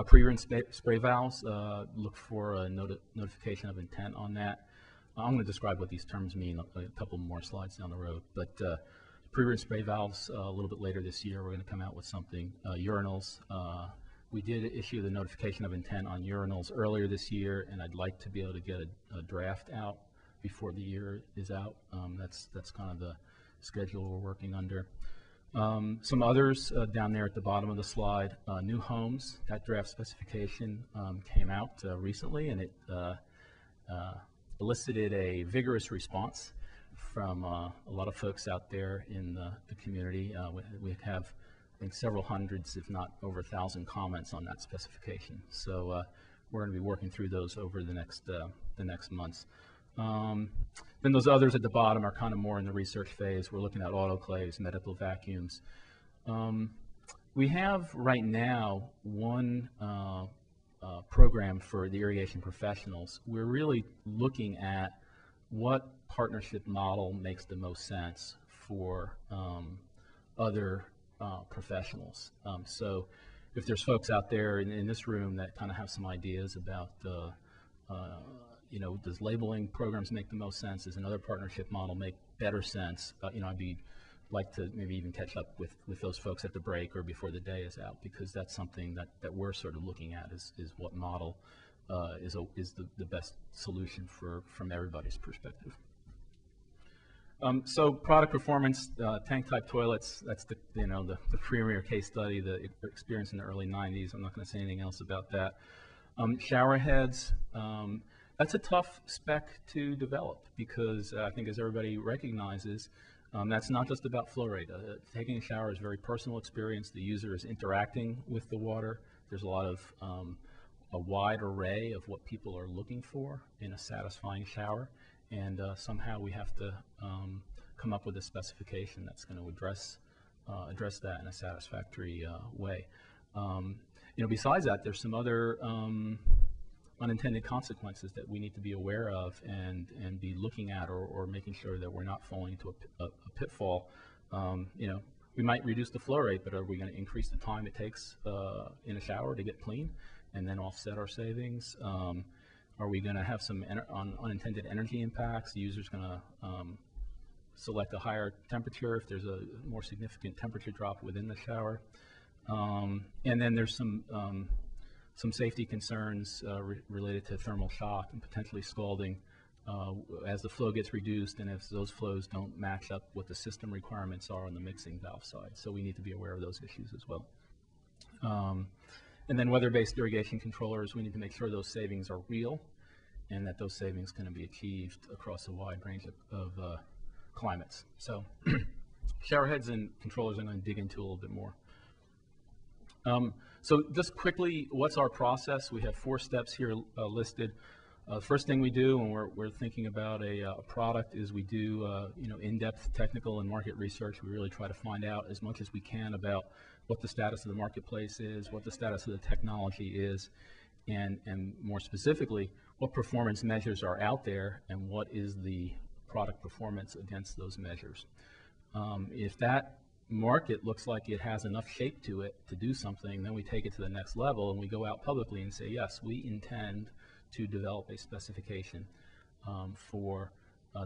Pre-rinse spray valves, look for a notification of intent on that. I'm going to describe what these terms mean a couple more slides down the road. But pre-rinse spray valves, a little bit later this year, we're going to come out with something. Urinals, we did issue the notification of intent on urinals earlier this year, and I'd like to be able to get a draft out before the year is out. That's kind of the schedule we're working under. Some others down there at the bottom of the slide, new homes. That draft specification came out recently, and it elicited a vigorous response from a lot of folks out there in the community. We have, I think, several hundreds, if not over 1,000 comments on that specification. So we're going to be working through those over the next months. Then those others at the bottom are kind of more in the research phase. We're looking at autoclaves, medical vacuums. We have right now one program for the irrigation professionals. We're really looking at what partnership model makes the most sense for other professionals. So if there's folks out there in this room that kind of have some ideas about you know, does labeling programs make the most sense? Does another partnership model make better sense? You know, I'd like to maybe even catch up with those folks at the break or before the day is out, because that's something that we're sort of looking at is what model is the best solution from everybody's perspective. So product performance, tank type toilets, that's the premier case study, the experience in the early 90s. I'm not going to say anything else about that. Shower heads, that's a tough spec to develop because I think, as everybody recognizes, that's not just about flow rate. Taking a shower is a very personal experience. The user is interacting with the water. There's a lot of a wide array of what people are looking for in a satisfying shower, and somehow we have to come up with a specification that's going to address that in a satisfactory way. You know, besides that, there's some other unintended consequences that we need to be aware of and be looking at or making sure that we're not falling into a pitfall. You know, we might reduce the flow rate, but are we going to increase the time it takes in a shower to get clean and then offset our savings? Are we going to have some unintended energy impacts? The user's going to select a higher temperature if there's a more significant temperature drop within the shower. And then there's some safety concerns related to thermal shock and potentially scalding as the flow gets reduced and if those flows don't match up what the system requirements are on the mixing valve side. So we need to be aware of those issues as well. And then weather-based irrigation controllers, we need to make sure those savings are real and that those savings can be achieved across a wide range of climates. So shower heads and controllers I'm going to dig into a little bit more. So just quickly, what's our process? We have 4 steps here listed. The first thing we do when we're thinking about a product is we do you know, in-depth technical and market research. We really try to find out as much as we can about what the status of the marketplace is, what the status of the technology is, and more specifically, what performance measures are out there and what is the product performance against those measures. If that market looks like it has enough shape to it to do something, then we take it to the next level and we go out publicly and say, yes, we intend to develop a specification for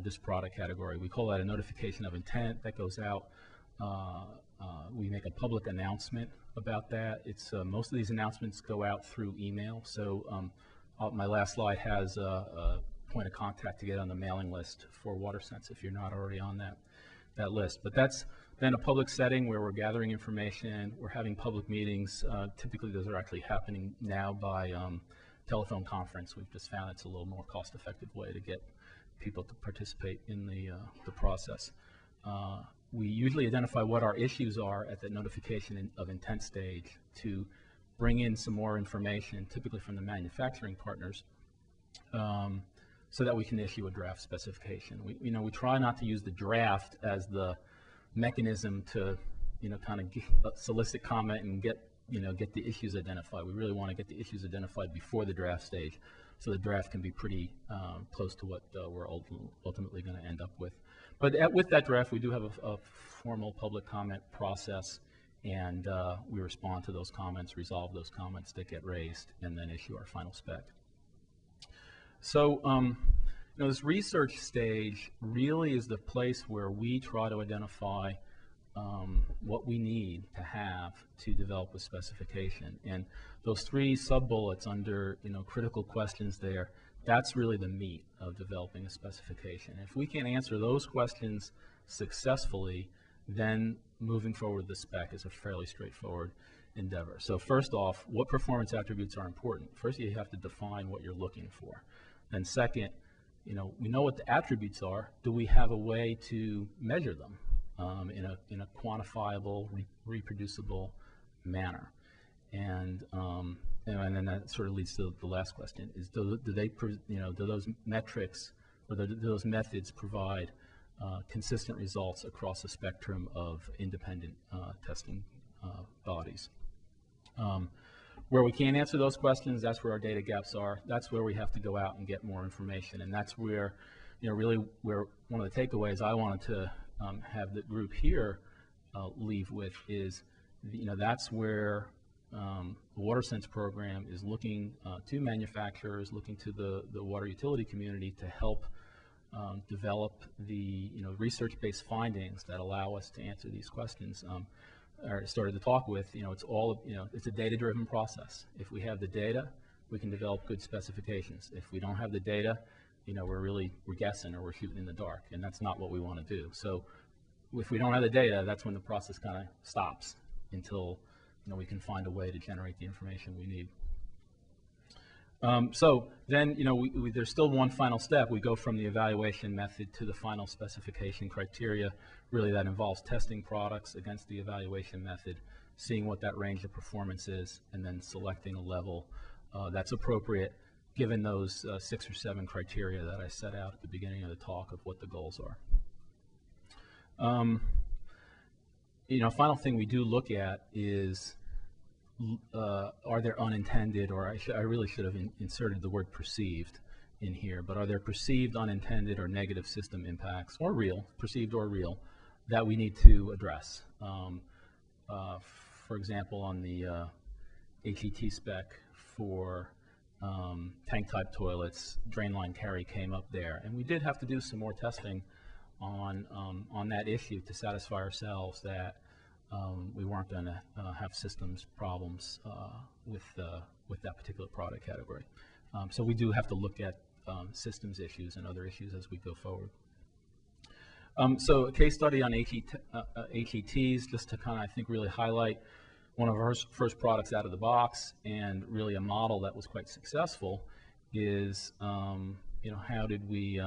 this product category. We call that a notification of intent. That goes out. We make a public announcement about that. It's most of these announcements go out through email. So my last slide has a point of contact to get on the mailing list for WaterSense if you're not already on that list. But that's then a public setting where we're gathering information, we're having public meetings. Typically those are actually happening now by telephone conference. We've just found it's a little more cost-effective way to get people to participate in the process. We usually identify what our issues are at the notification of intent stage to bring in some more information, typically from the manufacturing partners, so that we can issue a draft specification. We try not to use the draft as the mechanism to, kind of solicit comment and get the issues identified. We really want to get the issues identified before the draft stage, so the draft can be pretty close to what we're ultimately going to end up with. But with that draft, we do have a formal public comment process, and we respond to those comments, resolve those comments that get raised, and then issue our final spec. So this research stage really is the place where we try to identify what we need to have to develop a specification. And those 3 sub-bullets under critical questions there, that's really the meat of developing a specification. If we can answer those questions successfully, then moving forward with the spec is a fairly straightforward endeavor. So first off, what performance attributes are important? First, you have to define what you're looking for. Then second, we know what the attributes are. Do we have a way to measure them in a quantifiable, reproducible manner? And then that sort of leads to the last question: is do those metrics or do those methods provide consistent results across a spectrum of independent testing bodies? Where we can't answer those questions, that's where our data gaps are. That's where we have to go out and get more information, and that's where, really where one of the takeaways I wanted to have the group here leave with is, that's where the WaterSense program is looking to manufacturers, looking to the water utility community to help develop the research-based findings that allow us to answer these questions. Or started to talk with, it's a data-driven process. If we have the data, we can develop good specifications. If we don't have the data, we're guessing or we're shooting in the dark, and that's not what we want to do. So if we don't have the data, that's when the process kind of stops until we can find a way to generate the information we need. So then, there's still one final step. We go from the evaluation method to the final specification criteria. Really, that involves testing products against the evaluation method, seeing what that range of performance is, and then selecting a level that's appropriate given those 6 or 7 criteria that I set out at the beginning of the talk of what the goals are. Final thing we do look at is, are there unintended, or I really should have inserted the word perceived in here, but are there perceived unintended or negative system impacts, or real, perceived or real, that we need to address? For example, on the HET spec for tank type toilets, drain line carry came up there, and we did have to do some more testing on that issue to satisfy ourselves that we weren't going to have systems problems with that particular product category. So we do have to look at systems issues and other issues as we go forward. So a case study on HETs, just to kind of, I think, really highlight one of our first products out of the box, and really a model that was quite successful, is how did we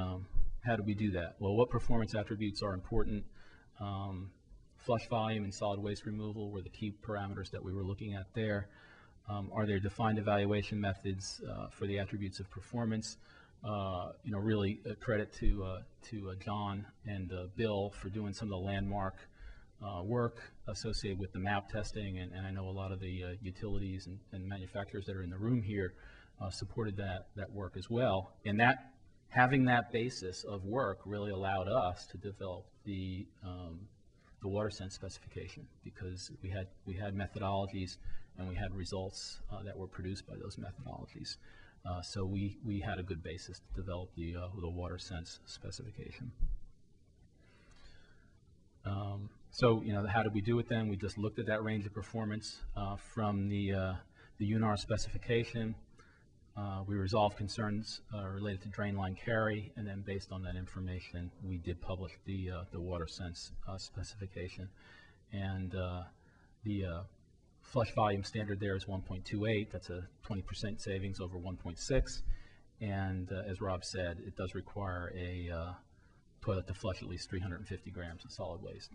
do that? Well, what performance attributes are important? Flush volume and solid waste removal were the key parameters that we were looking at there. Are there defined evaluation methods for the attributes of performance? Really a credit to John and Bill for doing some of the landmark work associated with the map testing, and I know a lot of the utilities and manufacturers that are in the room here supported that work as well. And having that basis of work really allowed us to develop the WaterSense specification, because we had methodologies and we had results that were produced by those methodologies. So we had a good basis to develop the WaterSense specification. So how did we do it then? We just looked at that range of performance from the UNAR specification. We resolved concerns related to drain line carry, and then based on that information, we did publish the WaterSense specification. And the flush volume standard there is 1.28. That's a 20% savings over 1.6. And as Rob said, it does require a toilet to flush at least 350 grams of solid waste.